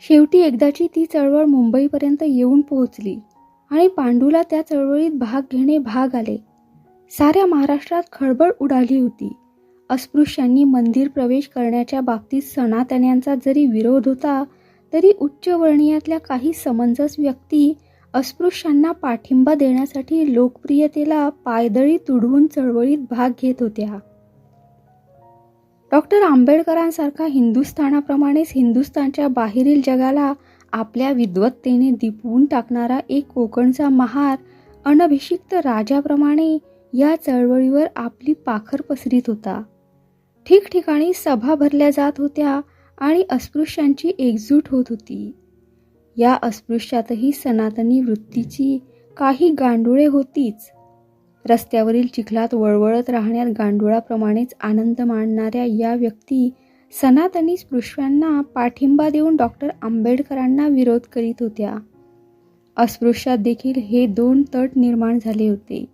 शेवटी एकदाची ती चळवळ मुंबईपर्यंत येऊन पोहोचली आणि पांडूला त्या चळवळीत भाग घेणे भाग आले. साऱ्या महाराष्ट्रात खळबळ उडाली होती. अस्पृश्यांनी मंदिर प्रवेश करण्याच्या बाबतीत सनातन्यांचा जरी विरोध होता, तरी उच्चवर्णीयातल्या काही समंजस व्यक्ती अस्पृश्यांना पाठिंबा देण्यासाठी लोकप्रियतेला पायदळी तुडवून चळवळीत भाग घेत होत्या. डॉक्टर आंबेडकरांसारखा हिंदुस्थानाप्रमाणेच हिंदुस्थानच्या बाहेरील जगाला आपल्या विद्वत्तेने दिपवून टाकणारा एक कोकणचा महार अनभिषिक्त राजाप्रमाणे या चळवळीवर आपली पाखर पसरीत होता. ठिकठिकाणी सभा भरल्या जात होत्या आणि अस्पृश्यांची एकजूट होत होती. या अस्पृश्यातही सनातनी वृत्तीची काही गांडुळे होतीच. रस्त्यावरील चिखलात वळवळत राहण्यात गांडुळाप्रमाणेच आनंद माणणाऱ्या या व्यक्ती सनातनी स्पृश्यांना पाठिंबा देऊन डॉक्टर आंबेडकरांना विरोध करीत होत्या. अस्पृश्यात देखील हे दोन तट निर्माण झाले होते.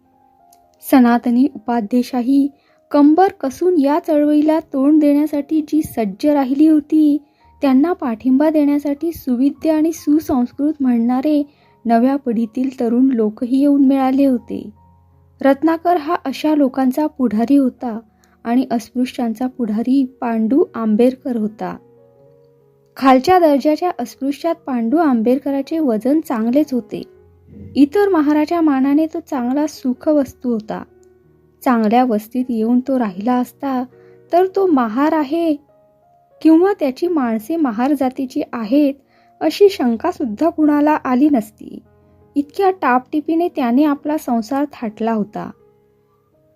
सनातनी उपाध्येशाही कंबर कसून या चळवळीला तोंड देण्यासाठी जी सज्ज राहिली होती, त्यांना पाठिंबा देण्यासाठी सुविद्य आणि सुसंस्कृत म्हणणारे नव्या पिढीतील तरुण लोकही येऊन मिळाले होते. रत्नाकर हा अशा लोकांचा पुढारी होता आणि अस्पृश्यांचा पुढारी पांडू आंबेडकर होता. खालच्या दर्जाच्या अस्पृश्यात पांडू आंबेडकराचे वजन चांगलेच होते. इतर महाराच्या मानाने तो चांगला सुखवस्तू होता. चांगल्या वस्तीत येऊन तो राहिला असता तर तो महार आहे किंवा त्याची माणसे महार जातीची आहेत अशी शंका सुद्धा कुणाला आली नसती. इतक्या टापटिपीने त्याने आपला संसार थाटला होता.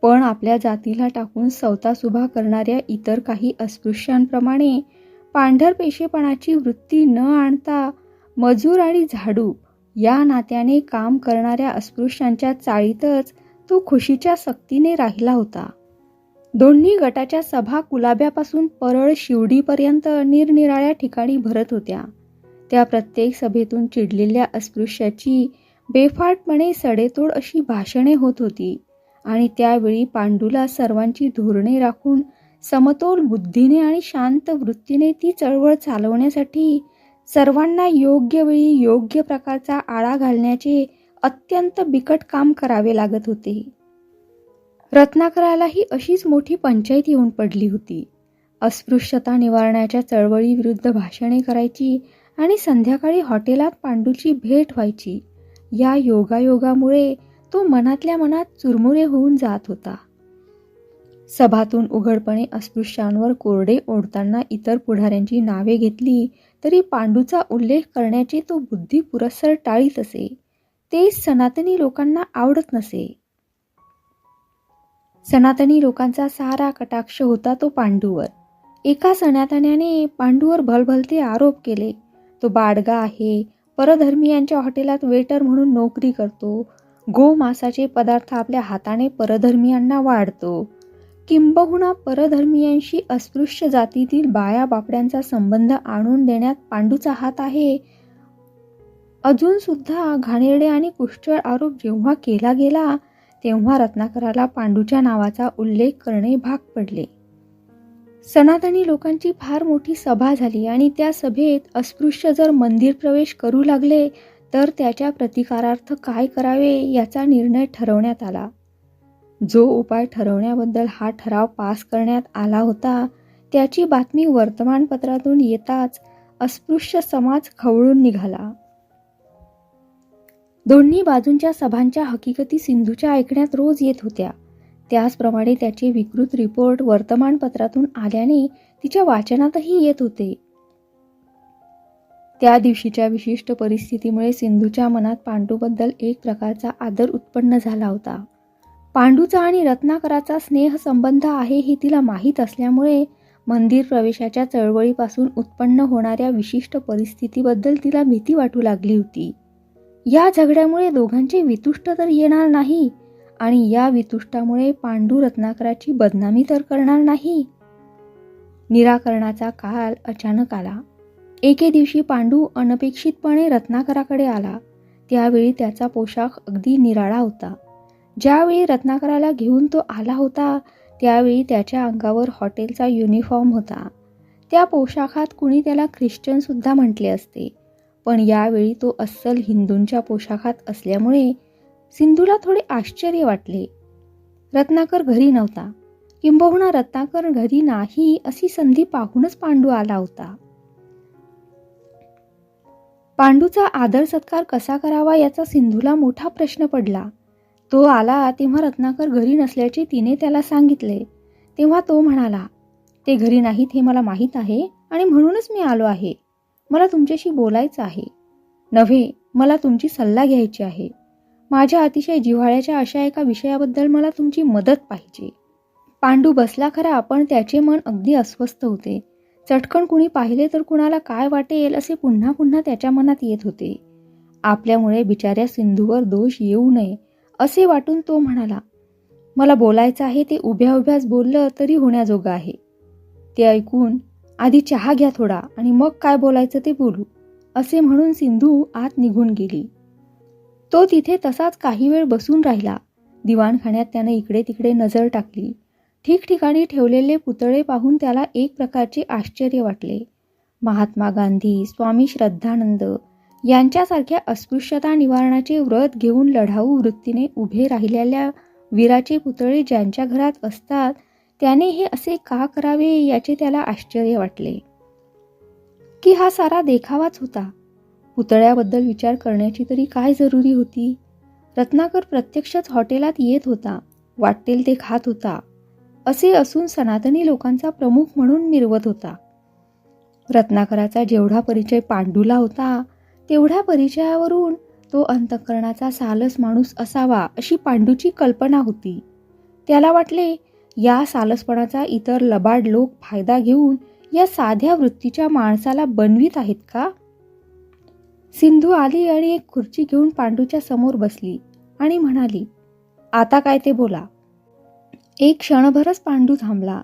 पण आपल्या जातीला टाकून सवतासुभा करणाऱ्या इतर काही अस्पृश्यांप्रमाणे पांढरपेशेपणाची वृत्ती न आणता मजूर आणि झाडू या नात्याने काम करणाऱ्या अस्पृश्यांच्या चाळीतच तो खुशीच्या सक्तीने राहिला होता. दोन्ही गटाच्या सभा कुलाब्यापासून परळ शिवडीपर्यंत निरनिराळ्या ठिकाणी भरत होत्या. त्या प्रत्येक सभेतून चिडलेल्या अस्पृश्याची बेफाटपणे सडेतोड अशी भाषणे होत होती आणि त्यावेळी पांडूला सर्वांची धोरणे राखून समतोल बुद्धीने आणि शांत वृत्तीने ती चळवळ चालवण्यासाठी सर्वांना योग्य वेळी योग्य प्रकारचा आळा घालण्याचे अत्यंत बिकट काम करावे लागत होते. रत्नाकरालाही अशीच मोठी पंचायत येऊन पडली होती. अस्पृश्यता निवारणाच्या चळवळीविरुद्ध भाषणे करायची आणि संध्याकाळी हॉटेलात पांडूची भेट व्हायची. या योगायोगामुळे तो मनातल्या मनात चुरमुरे होऊन जात होता. सभातून उघडपणे अस्पृश्यांवर कोरडे ओढताना इतर पुढाऱ्यांची नावे घेतली तरी पांडूचा उल्लेख करण्याची तो बुद्धी पुरस्सर टाळीत असे. ते सनातनी लोकांना आवडत नसे. सनातनी लोकांचा सारा कटाक्ष होता तो पांडूवर. एका सनातन्याने पांडूवर भलभलते आरोप केले. तो बाडगा आहे, परधर्मीयांच्या हॉटेलात वेटर म्हणून नोकरी करतो, गोमांसाचे पदार्थ आपल्या हाताने परधर्मीयांना वाढतो, किंबहुना परधर्मीयांशी अस्पृश्य जातीतील बाया बापड्यांचा संबंध आणून देण्यात पांडूचा हात आहे. अजून सुद्धा घाणेरडे आणि कुष्ठळ आरोप जेव्हा केला गेला तेव्हा रत्नाकराला पांडूच्या नावाचा उल्लेख करणे भाग पडले. सनातनी लोकांची फार मोठी सभा झाली आणि त्या सभेत अस्पृश्य जर मंदिर प्रवेश करू लागले तर त्याच्या प्रतिकारार्थ काय करावे याचा निर्णय ठरवण्यात आला. जो उपाय ठरवण्याबद्दल हा ठराव पास करण्यात आला होता त्याची बातमी वर्तमानपत्रातून येताच अस्पृश्य समाज खवळून निघाला. दोन्ही बाजूंच्या सभांच्या हकीकती सिंधूच्या ऐकण्यात रोज येत होत्या. त्याचप्रमाणे त्याचे विकृत रिपोर्ट वर्तमानपत्रातून आल्याने तिच्या वाचनातही येत होते. त्या दिवशीच्या विशिष्ट परिस्थितीमुळे सिंधूच्या मनात पांडूबद्दल एक प्रकारचा आदर उत्पन्न झाला होता. पांडूचा आणि रत्नाकराचा स्नेहसंबंध आहे हे तिला माहीत असल्यामुळे मंदिर प्रवेशाच्या चळवळीपासून उत्पन्न होणाऱ्या विशिष्ट परिस्थितीबद्दल तिला भीती वाटू लागली होती. या झगड्यामुळे दोघांचे वितुष्ट तर येणार नाही आणि या वितुष्टामुळे पांडू रत्नाकराची बदनामी तर करणार नाही. निराकरणाचा काळ अचानक आला. एके दिवशी पांडू अनपेक्षितपणे रत्नाकराकडे आला. त्यावेळी त्याचा पोशाख अगदी निराळा होता. ज्यावेळी रत्नाकराला घेऊन तो आला होता त्यावेळी त्याच्या अंगावर हॉटेलचा युनिफॉर्म होता. त्या पोशाखात कुणी त्याला ख्रिश्चन सुद्धा म्हटले असते, पण यावेळी तो अस्सल हिंदूंच्या पोशाखात असल्यामुळे सिंधूला थोडे आश्चर्य वाटले. रत्नाकर घरी नव्हता, किंबहुना रत्नाकर घरी नाही अशी संधी पाहूनच पांडू आला होता. पांडूचा आदर सत्कार कसा करावा याचा सिंधूला मोठा प्रश्न पडला. तो आला तेव्हा रत्नाकर घरी नसल्याचे तिने त्याला सांगितले. तेव्हा तो म्हणाला, ते घरी नाहीत हे मला माहीत आहे आणि म्हणूनच मी आलो आहे. मला तुमच्याशी बोलायचं आहे. नव्हे, मला तुमची सल्ला घ्यायची आहे. माझ्या अतिशय जिव्हाळ्याच्या अशा एका विषयाबद्दल मला तुमची मदत पाहिजे. पांडू बसला खरा, पण त्याचे मन अगदी अस्वस्थ होते. चटकन कुणी पाहिले तर कुणाला काय वाटेल असे पुन्हा पुन्हा त्याच्या मनात येत होते. आपल्यामुळे बिचाऱ्या सिंधूवर दोष येऊ नये असे वाटून तो म्हणाला, मला बोलायचं आहे ते उभ्या उभ्याच बोललं तरी होण्याजोगं आहे. ते ऐकून आधी चहा घ्या थोडा आणि मग काय बोलायचं ते बोलू, असे म्हणून सिंधू आत निघून गेली. तो तिथे तसाच काही वेळ बसून राहिला. दिवाणखान्यात त्याने इकडे तिकडे नजर टाकली. ठिकठिकाणी ठेवलेले पुतळे पाहून त्याला एक प्रकारचे आश्चर्य वाटले. महात्मा गांधी, स्वामी श्रद्धानंद यांच्यासारख्या अस्पृश्यता निवारणाचे व्रत घेऊन लढाऊ वृत्तीने उभे राहिलेल्या वीराचे पुतळे ज्यांच्या घरात असतात त्याने हे असे का करावे याचे त्याला आश्चर्य वाटले. की हा सारा देखावाच होता. पुतळ्याबद्दल विचार करण्याची तरी काय जरुरी होती. रत्नाकर प्रत्यक्षच हॉटेलात येत होता, वाटेल ते खात होता, असे असून सनातनी लोकांचा प्रमुख म्हणून मिरवत होता. रत्नाकराचा जेवढा परिचय पांडूला होता तेवढ्या परिचयावरून तो अंतःकरणाचा सालस माणूस असावा अशी पांडूची कल्पना होती. त्याला वाटले, या सालसपणाचा इतर लबाड लोक फायदा घेऊन या साध्या वृत्तीच्या माणसाला बनवीत आहेत का. सिंधू आली आणि एक खुर्ची घेऊन पांडूच्या समोर बसली आणि म्हणाली, आता काय ते बोला. एक क्षणभरच पांडू थांबला.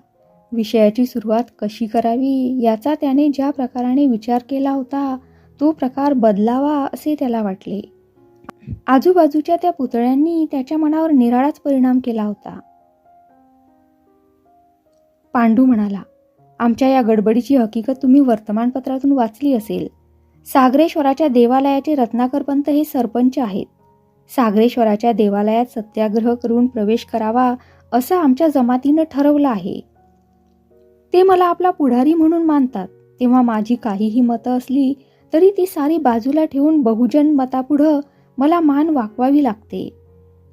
विषयाची सुरुवात कशी करावी याचा त्याने ज्या प्रकाराने विचार केला होता तो प्रकार बदलावा असे त्याला वाटले. आजूबाजूच्या त्या पुतळ्यांनी त्याच्या मनावर निराळाच परिणाम केला होता. पांडू म्हणाला, आमच्या या गडबडीची हकीकत तुम्ही वर्तमानपत्रातून वाचली असेल. सागरेश्वराच्या देवालयाचे रत्नाकर पंत हे सरपंच आहेत. सागरेश्वराच्या देवालयात सत्याग्रह करून प्रवेश करावा असं आमच्या जमातीनं ठरवलं आहे. ते मला आपला पुढारी म्हणून मानतात. तेव्हा माझी काहीही मतं असली तरी ती सारी बाजूला ठेवून बहुजन मतापुढं मला मान वाकवावी लागते.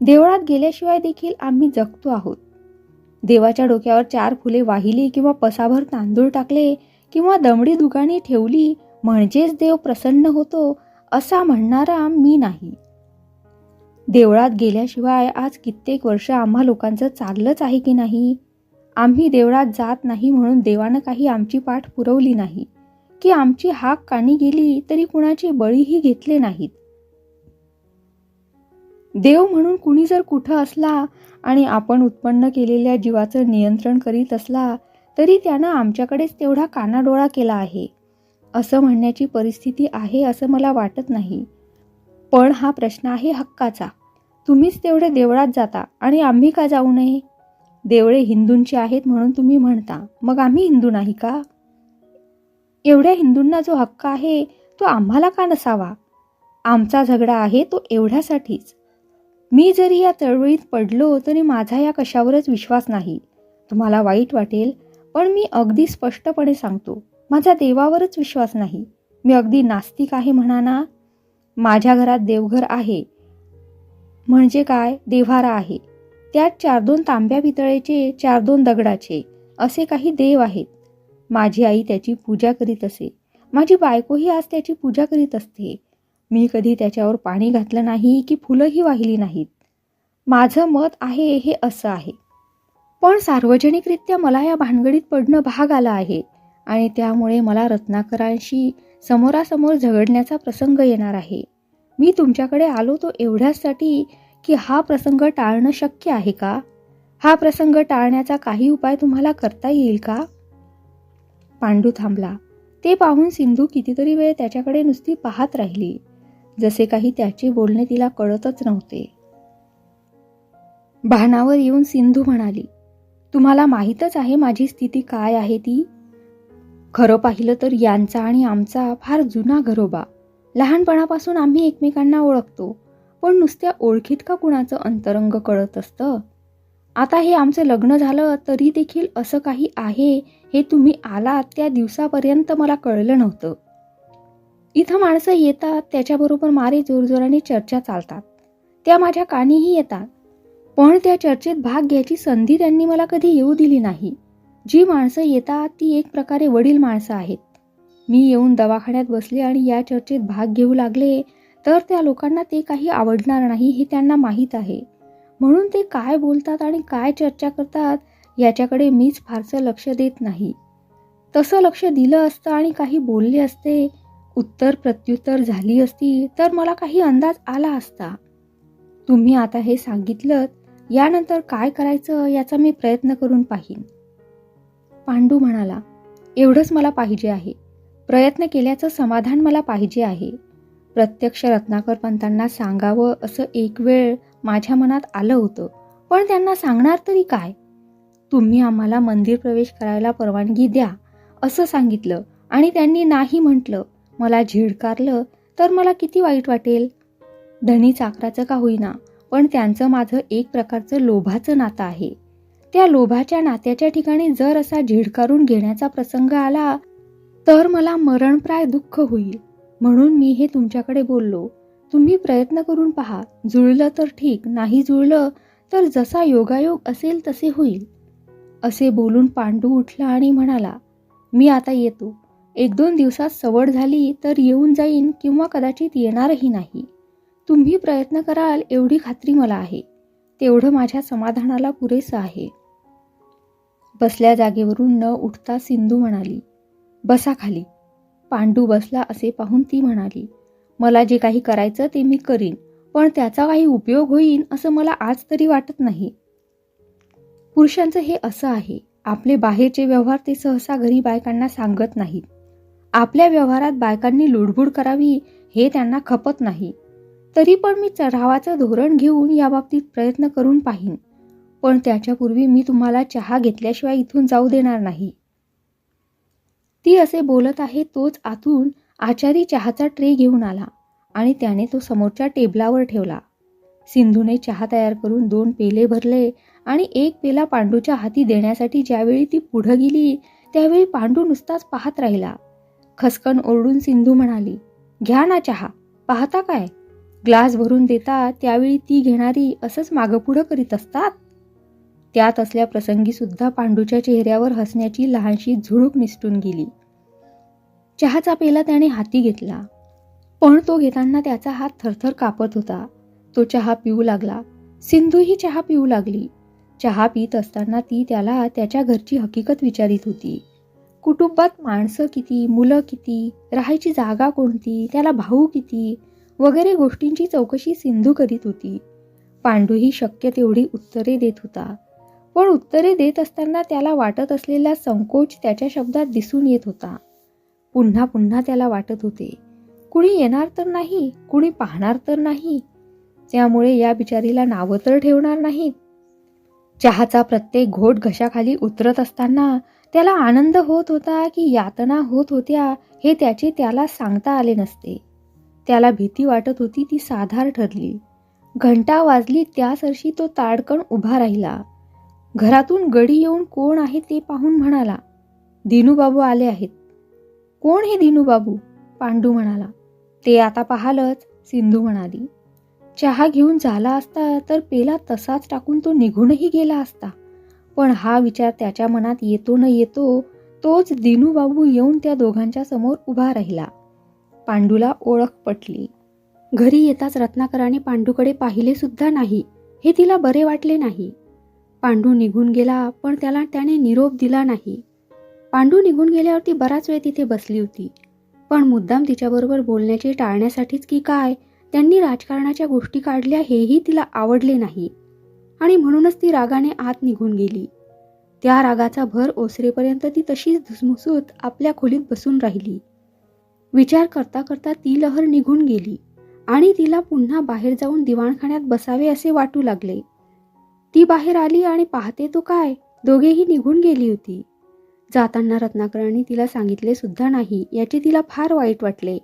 देवळात गेल्याशिवाय देखील आम्ही जगतो आहोत. देवाच्या डोक्यावर 4 फुले वाहिली किंवा पसाभर तांदूळ टाकले किंवा दमडी दुगाणी ठेवली म्हणजेच देव प्रसन्न होतो असा म्हणणारा मी नाही. देवळात गेल्याशिवाय आज कित्येक वर्ष आम्हा लोकांचं चाललंच आहे की नाही. आम्ही देवळात जात नाही म्हणून देवानं काही आमची पाठ पुरवली नाही की आमची हाक कानी गेली तरी कुणाचे बळीही घेतले नाहीत. देव म्हणून कुणी जर कुठं असला आणि आपण उत्पन्न केलेल्या जीवाचं नियंत्रण करीत असला तरी त्यानं आमच्याकडेच तेवढा कानाडोळा केला आहे असं म्हणण्याची परिस्थिती आहे असं मला वाटत नाही. पण हा प्रश्न आहे हक्काचा. तुम्हीच तेवढे देवळात जाता आणि आम्ही का जाऊ नये. देवळे हिंदूंची आहेत म्हणून तुम्ही म्हणता, मग आम्ही हिंदू नाही का. एवढ्या हिंदूंना जो हक्क आहे तो आम्हाला का नसावा. आमचा झगडा आहे तो एवढ्यासाठीच. मी जरी या चळवळीत पडलो तरी माझा या कशावरच विश्वास नाही. तुम्हाला वाईट वाटेल पण मी अगदी स्पष्टपणे सांगतो, माझा देवावरच विश्वास नाही. मी अगदी नास्तिक आहे म्हणा ना. माझ्या घरात देवघर आहे म्हणजे काय, देव्हारा आहे. त्यात 4-2 तांब्या पितळेचे, 4-2 दगडाचे असे काही देव आहेत. माझी आई त्याची पूजा करीत असे. माझी बायकोही आज त्याची पूजा करीत असते. मी कधी त्याच्यावर पाणी घातलं नाही की फुलंही वाहिली नाहीत. माझं मत आहे हे असं आहे. पण सार्वजनिकरित्या मला या भानगडीत पडणं भाग आलं आहे आणि त्यामुळे मला रत्नाकरांशी समोरासमोर झगडण्याचा प्रसंग येणार आहे. मी तुमच्याकडे आलो तो एवढ्यासाठी की हा प्रसंग टाळणं शक्य आहे का. हा प्रसंग टाळण्याचा काही उपाय तुम्हाला करता येईल का. पांडू थांबला. ते पाहून सिंधू कितीतरी वेळ त्याच्याकडे नुसती पाहत राहिली, जसे काही त्याचे बोलणे तिला कळतच नव्हते. भानावर येऊन सिंधू म्हणाली, तुम्हाला माहीतच आहे माझी स्थिती काय आहे ती. खरं पाहिलं तर यांचा आणि आमचा फार जुना घरोबा. लहानपणापासून आम्ही एकमेकांना ओळखतो, पण नुसत्या ओळखीत का कुणाचं अंतरंग कळत असतं? आता हे आमचं लग्न झालं तरी देखील असं काही आहे हे तुम्ही आलात त्या दिवसापर्यंत मला कळलं नव्हतं. इथं माणसं येतात, त्याच्याबरोबर मारे जोरजोराने चर्चा चालतात. त्या माझ्या कानीही येतात, पण त्या चर्चेत भाग घ्यायची संधी त्यांनी मला कधी येऊ दिली नाही. जी माणसं येतात ती एक प्रकारे वडील माणसं आहेत. मी येऊन दवाखान्यात बसले आणि या चर्चेत भाग घेऊ लागले तर त्या लोकांना ते काही आवडणार नाही हे त्यांना माहीत आहे. म्हणून ते काय बोलतात आणि काय चर्चा करतात याच्याकडे मीच फारसं लक्ष देत नाही. तसं लक्ष दिलं असतं आणि काही बोलले असते, उत्तर प्रत्युत्तर झाली असती तर मला काही अंदाज आला असता. तुम्ही आता हे सांगितलं, यानंतर काय करायचं याचा मी प्रयत्न करून पाहीन. पांडू म्हणाला, एवढंच मला पाहिजे आहे. प्रयत्न केल्याचं समाधान मला पाहिजे आहे. प्रत्यक्ष रत्नाकर पंतांना सांगावं असं एक वेळ माझ्या मनात आलं होतं, पण त्यांना सांगणार तरी काय? तुम्ही आम्हाला मंदिर प्रवेश करायला परवानगी द्या असं सांगितलं आणि त्यांनी नाही म्हटलं, मला झिडकारलं तर मला किती वाईट वाटेल. धनी चाकराचं का होईना, पण त्यांचं माझं एक प्रकारचं लोभाचं नातं आहे. त्या लोभाच्या नात्याच्या ठिकाणी जर असा झिडकारून घेण्याचा प्रसंग आला तर मला मरणप्राय दुःख होईल. म्हणून मी हे तुमच्याकडे बोललो. तुम्ही प्रयत्न करून पहा, जुळलं तर ठीक, नाही जुळलं तर जसा योगायोग असेल तसे होईल. असे बोलून पांडू उठला आणि म्हणाला, मी आता येतो. 1-2 दिवसात सवड झाली तर येऊन जाईन किंवा कदाचित येणारही नाही. तुम्ही प्रयत्न कराल एवढी खात्री मला आहे. तेवढं माझ्या समाधानाला पुरेसं आहे. बसल्या जागेवरून न उठता सिंधू म्हणाली, बसा खाली. पांडू बसला असे पाहून ती म्हणाली, मला जे काही करायचं ते मी करीन, पण त्याचा काही उपयोग होईल असं मला आज तरी वाटत नाही. पुरुषांचं हे असं आहे, आपले बाहेरचे व्यवहार ते सहसा घरी बायकांना सांगत नाहीत. आपल्या व्यवहारात बायकांनी लुडबुड करावी हे त्यांना खपत नाही. तरी पण मी चढावाचं धोरण घेऊन याबाबतीत प्रयत्न करून पाहीन, पण त्याच्यापूर्वी मी तुम्हाला चहा घेतल्याशिवाय इथून जाऊ देणार नाही. ती असे बोलत आहे तोच आतून आचारी चहाचा ट्रे घेऊन आला आणि त्याने तो समोरच्या टेबलावर ठेवला. सिंधूने चहा तयार करून 2 पेले भरले आणि 1 पेला पांडूच्या हाती देण्यासाठी ज्यावेळी ती पुढं गेली त्यावेळी पांडू नुसताच पाहत राहिला. खसकन ओरडून सिंधू म्हणाली, घ्या ना चहा, पाहता काय? ग्लास भरून देतात त्यावेळी ती घेणारी असंच मागपुढं करीत असतात. त्यात असल्या प्रसंगी सुद्धा पांडूच्या चेहऱ्यावर हसण्याची लहानशी झुळूक निसटून गेली. चहाचा पेला त्याने हाती घेतला, पण तो घेताना त्याचा हात थरथर कापत होता. तो चहा पिऊ लागला. सिंधूही चहा पिऊ लागली. चहा पित असताना ती त्याला त्याच्या घरची हकीकत विचारित होती. कुटुंबात माणसं किती, मुलं किती, राहायची जागा कोणती, त्याला भाऊ किती वगैरे गोष्टींची चौकशी सिंधू करीत होती. पांडूही शक्य तेवढी उत्तरे देत होता, पण उत्तरे देत असताना त्याला वाटत असलेला संकोच त्याच्या शब्दात दिसून येत होता. पुन्हा पुन्हा त्याला वाटत होते, कुणी येणार तर नाही, कुणी पाहणार तर नाही, त्यामुळे या बिचारीला नावं तर ठेवणार नाहीत. चहाचा प्रत्येक घोट घशाखाली उतरत असताना त्याला आनंद होत होता की यातना होत होत्या हे त्याचे त्याला सांगता आले नसते. त्याला भीती वाटत होती ती साधार ठरली. घंटा वाजली त्यासरशी तो ताडकन उभा राहिला. घरातून गडी येऊन कोण आहे ते पाहून म्हणाला, दिनूबाबू आले आहेत. कोण हे दिनूबाबू? पांडू म्हणाला. ते आता पाहालच, सिंधू म्हणाली. चहा घेऊन झाला असता तर पेला तसाच टाकून तो निघूनही गेला असता, पण हा विचार त्याच्या मनात येतो न येतो तोच दिनूबाबू येऊन त्या दोघांच्या समोर उभा राहिला. पांडूला ओळख पटली. घरी येताच रत्नाकराने पांडूकडे पाहिले सुद्धा नाही हे तिला बरे वाटले नाही. पांडू निघून गेला पण त्याने निरोप दिला नाही. पांडू निघून गेल्यावर ती बराच वेळ तिथे बसली होती, पण मुद्दाम तिच्याबरोबर बोलण्याचे टाळण्यासाठीच की काय त्यांनी राजकारणाच्या गोष्टी काढल्या हेही तिला आवडले नाही आणि म्हणूनच ती रागाने आत निघून गेली. त्या रागाचा भर ओसरेपर्यंत ती तशीच धुसमुसूत आपल्या खोलीत बसून राहिली. विचार करता करता ती लहर निघून गेली आणि तिला पुन्हा बाहेर जाऊन दिवाणखान्यात बसावे असे वाटू लागले. ती बाहेर आली आणि पाहते तो काय, दोघेही निघून गेली होती. जाताना रत्नाकरांनी तिला सांगितले सुद्धा नाही याचे तिला फार वाईट वाटले.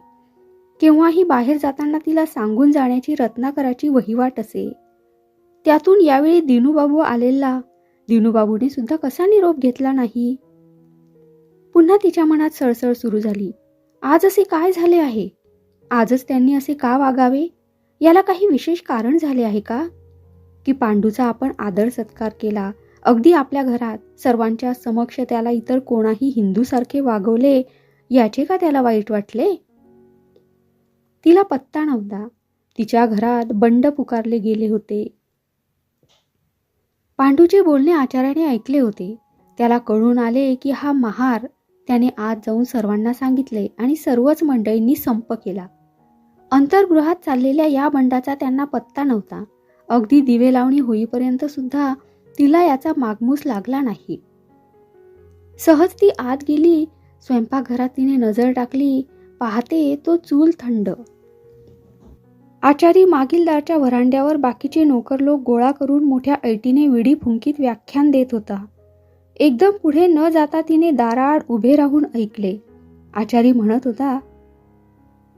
केव्हाही बाहेर जाताना तिला सांगून जाण्याची रत्नाकराची वहिवाट असे. त्यातून यावेळी दिनूबाबू आलेला. दिनूबाबूने सुद्धा कसा निरोप घेतला नाही. पुन्हा तिच्या मनात सळसळ सुरू झाली. आज असे काय झाले आहे? आजच त्यांनी असे का वागावे? याला काही विशेष कारण झाले आहे का? की पांडूचा आपण आदर सत्कार केला, अगदी आपल्या घरात सर्वांच्या समक्ष त्याला इतर कोणाही हिंदूसारखे वागवले, याचे का त्याला वाईट वाटले? तिला पत्ता नव्हता. तिच्या घरात बंड पुकारले गेले होते. पांडूचे बोलणे आचार्याने ऐकले होते. त्याला कळून आले की हा महार त्याने आज जाऊन सर्वांना सांगितले आणि सर्वच मंडळींनी संप केला. अंतर्गृहात चाललेल्या या बंडाचा त्यांना पत्ता नव्हता. अगदी दिवे लावणी होईपर्यंत सुद्धा तिला याचा मागमूस लागला नाही. सहज ती आत गेली. स्वयंपाकघरात तिने नजर टाकली. पाहते तो चूल थंड. आचारी मागील दारच्या व्हरांड्यावर बाकीचे नोकर लोक गोळा करून मोठ्या ऐटीने विडी फुंकीत व्याख्यान देत होता. एकदम पुढे न जाता तिने दाराआड उभे राहून ऐकले. आचारी म्हणत होता,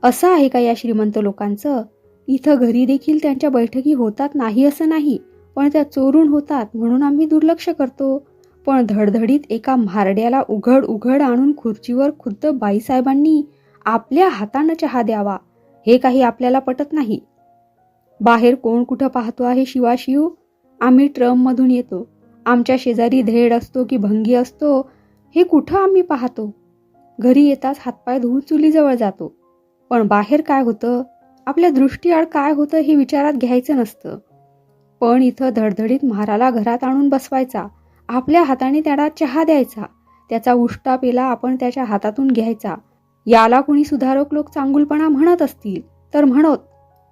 असं आहे का या श्रीमंत लोकांचं? इथं घरी देखील त्यांच्या बैठकी होतात नाही असं नाही, पण त्या चोरून होतात म्हणून आम्ही दुर्लक्ष करतो. पण धडधडीत एका म्हारड्याला उघड उघड आणून खुर्चीवर खुद्द बाईसाहेबांनी आपल्या हातानं चहा द्यावा, हे काही आपल्याला पटत नाही. बाहेर कोण कुठं पाहतो आहे शिवाशिव? आम्ही ट्रममधून येतो. आमच्या शेजारी धेड असतो की भंगी असतो, हे कुठं आम्ही पाहतो. घरी येताच हातपाय धुवून चुलीजवळ जातो. पण बाहेर काय होतं, आपल्या दृष्टीआड काय होतं हे विचारात घ्यायचं नसतं. पण इथं धडधडीत म्हाराला घरात आणून बसवायचा, आपल्या हाताने त्याला चहा द्यायचा, त्याचा उष्टा पेला आपण त्याच्या हातातून घ्यायचा. याला कुणी सुधारक लोक चांगुलपणा म्हणत असतील तर म्हणत,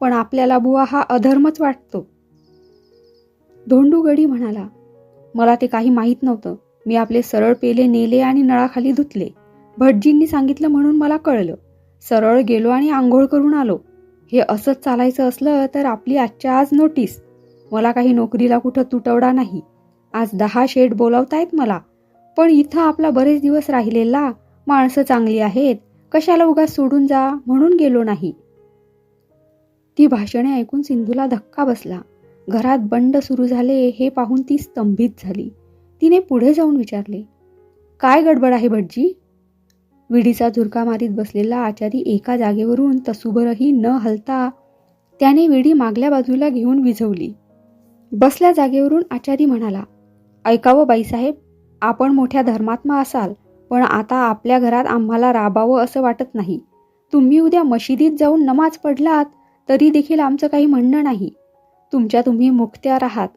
पण आपल्याला बुवा हा अधर्मच वाटतो. धोंडू गडी म्हणाला, मला ते काही माहीत नव्हतं. मी आपले सरळ पेले नेले आणि नळाखाली धुतले. भटजींनी सांगितलं म्हणून मला कळलं. सरळ गेलो आणि आंघोळ करून आलो. हे असंच चालायचं असलं तर आपली आजच्या आज नोटीस. मला काही नोकरीला कुठं तुटवडा नाही. आज 10 शेठ बोलावतायत मला, पण इथं आपला बरेच दिवस राहिलेला, माणसं चांगली आहेत, कशाला उगाच सोडून जा म्हणून गेलो नाही. ती भाषणे ऐकून सिंधूला धक्का बसला. घरात बंड सुरू झाले हे पाहून ती स्तंभित झाली. तिने पुढे जाऊन विचारले, काय गडबड आहे भटजी? विडीचा झुरका मारीत बसलेला आचारी एका जागेवरून तसूभरही न हलता त्याने विडी मागल्या बाजूला घेऊन विझवली. बसल्या जागेवरून आचारी म्हणाला, ऐकावं बाईसाहेब, आपण मोठ्या धर्मात्मा असाल, पण आता आपल्या घरात आम्हाला राबावं असं वाटत नाही. तुम्ही उद्या मशिदीत जाऊन नमाज पडलात तरी देखील आमचं काही म्हणणं नाही. तुमच्या तुम्ही मुक्त्यार आहात,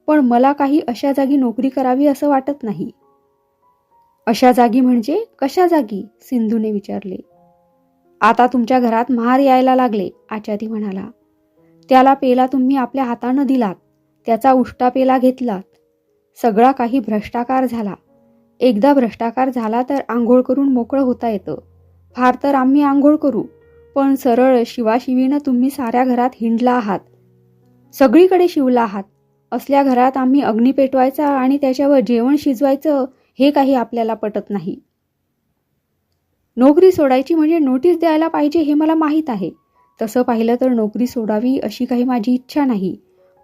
पण मला काही अशा जागी नोकरी करावी असं वाटत नाही. अशा जागी म्हणजे कशा जागी? सिंधूने विचारले. आता तुमच्या घरात महार यायला लागले, आचारी म्हणाला. त्याला पेला तुम्ही आपल्या हातानं दिलात, त्याचा उष्टा पेला घेतलात. सगळा काही भ्रष्टाकार झाला. एकदा भ्रष्टाकार झाला तर आंघोळ करून मोकळं होता येतं. फार तर आम्ही आंघोळ करू, पण सरळ शिवाशिवीनं तुम्ही साऱ्या घरात हिंडला आहात, सगळीकडे शिवला आहात. असल्या घरात आम्ही अग्नी पेटवायचा आणि त्याच्यावर जेवण शिजवायचं, हे काही आपल्याला पटत नाही. नोकरी सोडायची म्हणजे नोटीस द्यायला पाहिजे हे मला माहीत आहे. तसं पाहिलं तर नोकरी सोडावी अशी काही माझी इच्छा नाही.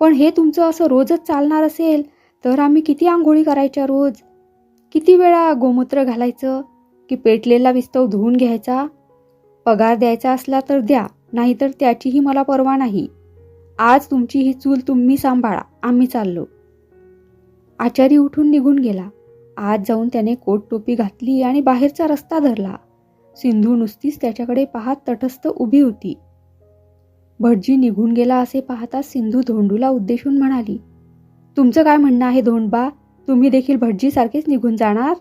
पण हे तुमचं असं रोजच चालणार असेल तर आम्ही किती आंघोळी करायच्या रोज? किती वेळा गोमूत्र घालायचं? की पेटलेला विस्तव धुवून घ्यायचा? पगार द्यायचा असला तर द्या, नाहीतर त्याचीही मला पर्वा नाही. आज तुमची ही चूल तुम्ही सांभाळा, आम्ही चाललो. आचारी उठून निघून गेला. आज जाऊन त्याने कोट टोपी घातली आणि बाहेरचा रस्ता धरला. सिंधू नुसतीच त्याच्याकडे पाहत तटस्थ उभी होती. भटजी निघून गेला असे पाहता सिंधू धोंडूला उद्देशून म्हणाली, तुमचं काय म्हणणं आहे धोंडबा? तुम्ही देखील भटजीसारखेच निघून जाणार?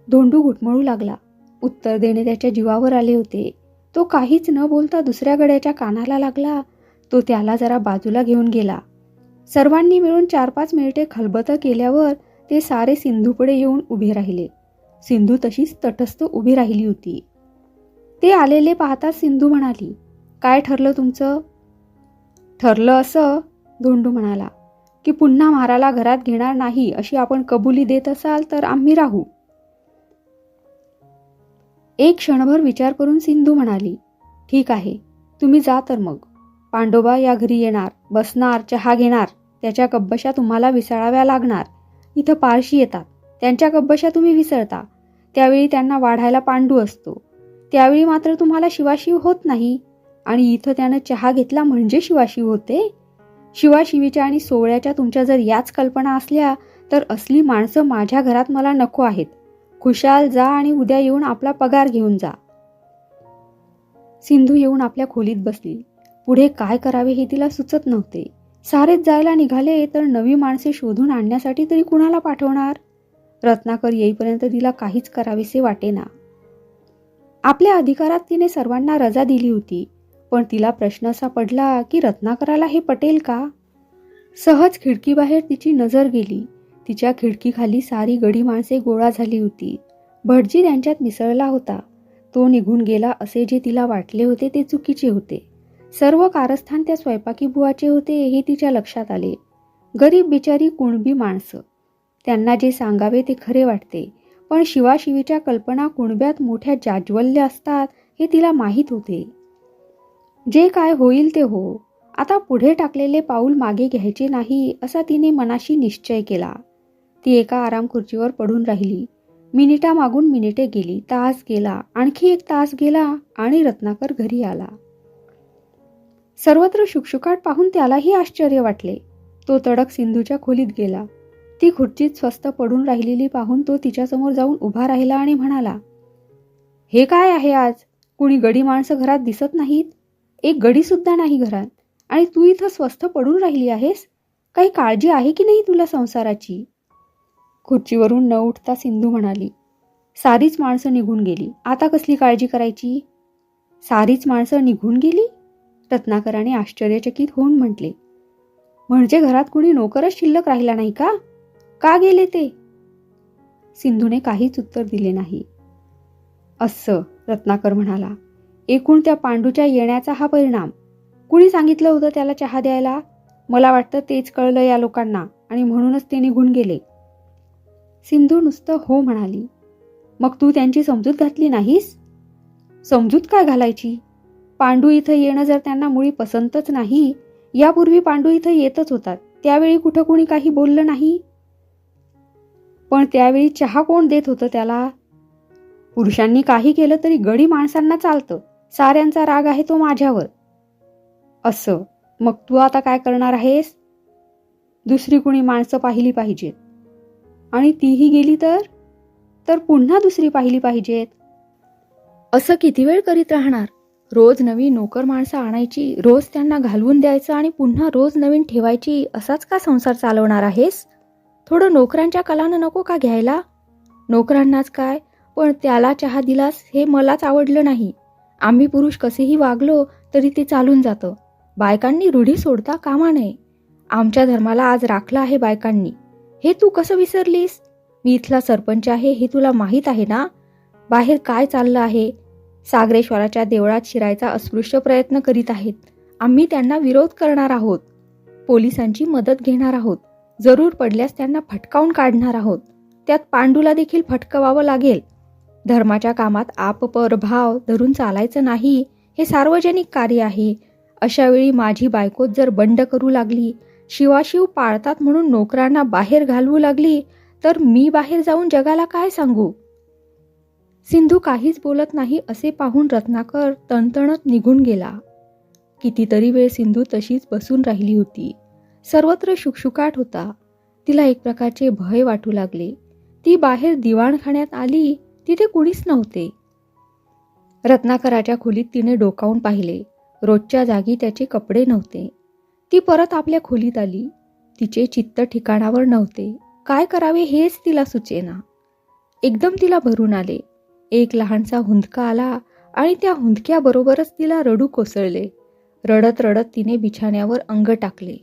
धोंडू घुटमळू लागला. उत्तर देणे त्याच्या जीवावर आले होते. तो काहीच न बोलता दुसऱ्या गड्याच्या कानाला लागला. तो त्याला जरा बाजूला घेऊन गेला. सर्वांनी मिळून 4-5 मिनिटे खलबतं केल्यावर ते सारे सिंधूपुढे येऊन उभे राहिले. सिंधू तशीच तटस्थ उभी राहिली होती. ते आलेले पाहता सिंधू म्हणाली, काय ठरलं तुमचं? ठरलं असं, धोंडू म्हणाला, की पुन्हा महाराला घरात घेणार नाही अशी आपण कबुली देत असाल तर आम्ही राहू, एक क्षणभर विचार करून सिंधू म्हणाली, ठीक आहे, तुम्ही जा तर मग. पांडोबा या घरी येणार, बसणार, चहा घेणार, त्याच्या कब्बशा तुम्हाला विसळाव्या लागणार. इथं पारशी येतात, त्यांच्या कब्बशा तुम्ही विसळता. त्यावेळी त्यांना वाढायला पांडू असतो. त्यावेळी मात्र तुम्हाला शिवाशिव होत नाही. आणि इथं त्यानं चहा घेतला म्हणजे शिवाशिव होते. शिवाशिवीच्या आणि सोहळ्याच्या तुमच्या जर याच कल्पना असल्या तर असली माणसं माझ्या घरात मला नको आहेत. खुशाल जा आणि उद्या येऊन आपला पगार घेऊन जा. सिंधू येऊन आपल्या खोलीत बसली. पुढे काय करावे हे तिला सुचत नव्हते. सारेच जायला निघाले तर नवी माणसे शोधून आणण्यासाठी तरी कुणाला पाठवणार? रत्नाकर येईपर्यंत तिला काहीच करावेसे वाटेना. आपल्या अधिकारात तिने सर्वांना रजा दिली होती, पण तिला प्रश्न असा पडला की रत्नाकराला हे पटेल का? सहज खिडकीबाहेर तिची नजर गेली. तिच्या खिडकीखाली सारी गडी माणसे गोळा झाली होती. भटजी त्यांच्यात मिसळला होता. तो निघून गेला असे जे तिला वाटले होते ते चुकीचे होते. सर्व कारस्थान त्या स्वयंपाकी बुवाचे होते हे तिच्या लक्षात आले. गरीब बिचारी कुणबी माणसं, त्यांना जे सांगावे ते खरे वाटते, पण शिवाशिवीच्या कल्पना कुणब्यात मोठ्या जाज्वल्य असतात हे तिला माहीत होते. जे काय होईल ते हो, आता पुढे टाकलेले पाऊल मागे घ्यायचे नाही असा तिने मनाशी निश्चय केला. ती एका आराम खुर्चीवर पडून राहिली. मिनिटामागून मिनिटे गेली, तास गेला, आणखी एक तास गेला आणि रत्नाकर घरी आला. सर्वत्र शुकशुकाट पाहून त्यालाही आश्चर्य वाटले. तो तडक सिंधूच्या खोलीत गेला. ती खुर्चीत स्वस्थ पडून राहिलेली पाहून तो तिच्यासमोर जाऊन उभा राहिला आणि म्हणाला, हे काय आहे आज? कुणी गडी माणसं घरात दिसत नाहीत. एक गडी सुद्धा नाही घरात, आणि तू इथं स्वस्थ पडून राहिली आहेस. काही काळजी आहे की नाही तुला संसाराची? खुर्चीवरून न उठता सिंधू म्हणाली, सारीच माणसं निघून गेली, आता कसली काळजी करायची? सारीच माणसं निघून गेली? रत्नाकराने आश्चर्यचकित होऊन म्हटले, म्हणजे घरात कुणी नोकरच शिल्लक राहिला नाही का? का गेले ते? सिंधूने काहीच उत्तर दिले नाही. असं, रत्नाकर म्हणाला, एकूण त्या पांडूच्या येण्याचा हा परिणाम. कुणी सांगितलं होतं त्याला चहा द्यायला? मला वाटतं तेच कळलं या लोकांना आणि म्हणूनच ते निघून गेले. सिंधू नुसतं हो म्हणाली. मग तू त्यांची समजूत घातली नाहीस? समजूत काय घालायची? पांडू इथं येणं जर त्यांना मुळी पसंतच नाही. यापूर्वी पांडू इथं येतच होतात, त्यावेळी कुठं कुणी काही बोललं नाही. पण त्यावेळी चहा कोण देत होतं त्याला? पुरुषांनी काही केलं तरी गडी माणसांना चालतं. साऱ्यांचा राग आहे तो माझ्यावर. असं, मग तू आता काय करणार आहेस? दुसरी कुणी माणसं पाहिली पाहिजेत. आणि तीही गेली तर पुन्हा दुसरी पाहिली पाहिजेत. असं किती वेळ करीत राहणार? रोज नवी नोकर माणसं आणायची, रोज त्यांना घालवून द्यायचं आणि पुन्हा रोज नवीन ठेवायची, असाच का संसार चालवणार आहेस? थोडं नोकरांच्या कलानं नको का घ्यायला? नोकरांनाच काय, पण त्याला चहा दिलास हे मलाच आवडलं नाही. आम्ही पुरुष कसेही वागलो तरी ते चालून जातं. बायकांनी रूढी सोडता कामा नये. आमच्या धर्माला आज राखलं आहे बायकांनी. हे तू कसं विसरलीस? मी इथला सरपंच आहे हे तुला माहीत आहे ना? बाहेर काय चाललं आहे? सागरेश्वराच्या देवळात शिरायचा अस्पृश्य प्रयत्न करीत आहेत. आम्ही त्यांना विरोध करणार आहोत. पोलिसांची मदत घेणार आहोत. जरूर पडल्यास त्यांना फटकावून काढणार आहोत. त्यात पांडूला देखील फटकवावं लागेल. धर्माच्या कामात आपपरभाव धरून चालायचं नाही. हे सार्वजनिक कार्य आहे. अशा वेळी माझी बायको जर बंड करू लागली, शिवाशिव पाळतात म्हणून नोकरांना बाहेर घालवू लागली, तर मी बाहेर जाऊन जगाला काय सांगू? सिंधू काहीच बोलत नाही असे पाहून रत्नाकर तणतणत निघून गेला. कितीतरी वेळ सिंधू तशीच बसून राहिली होती. सर्वत्र शुकशुकाट होता. तिला एक प्रकारचे भय वाटू लागले. ती बाहेर दिवाणखान्यात आली, तिथे कुणीच नव्हते. रत्नाकराच्या खोलीत तिने डोकावून पाहिले. रोजच्या जागी त्याचे कपडे नव्हते. ती परत आपल्या खोलीत आली. तिचे चित्त ठिकाणावर नव्हते. काय करावे हेच तिला सुचेना. एकदम तिला भरून आले. एक लहानसा हुंदका आला आणि त्या हुंदक्याबरोबरच तिला रडू कोसळले. रडत रडत तिने बिछाण्यावर अंग टाकले.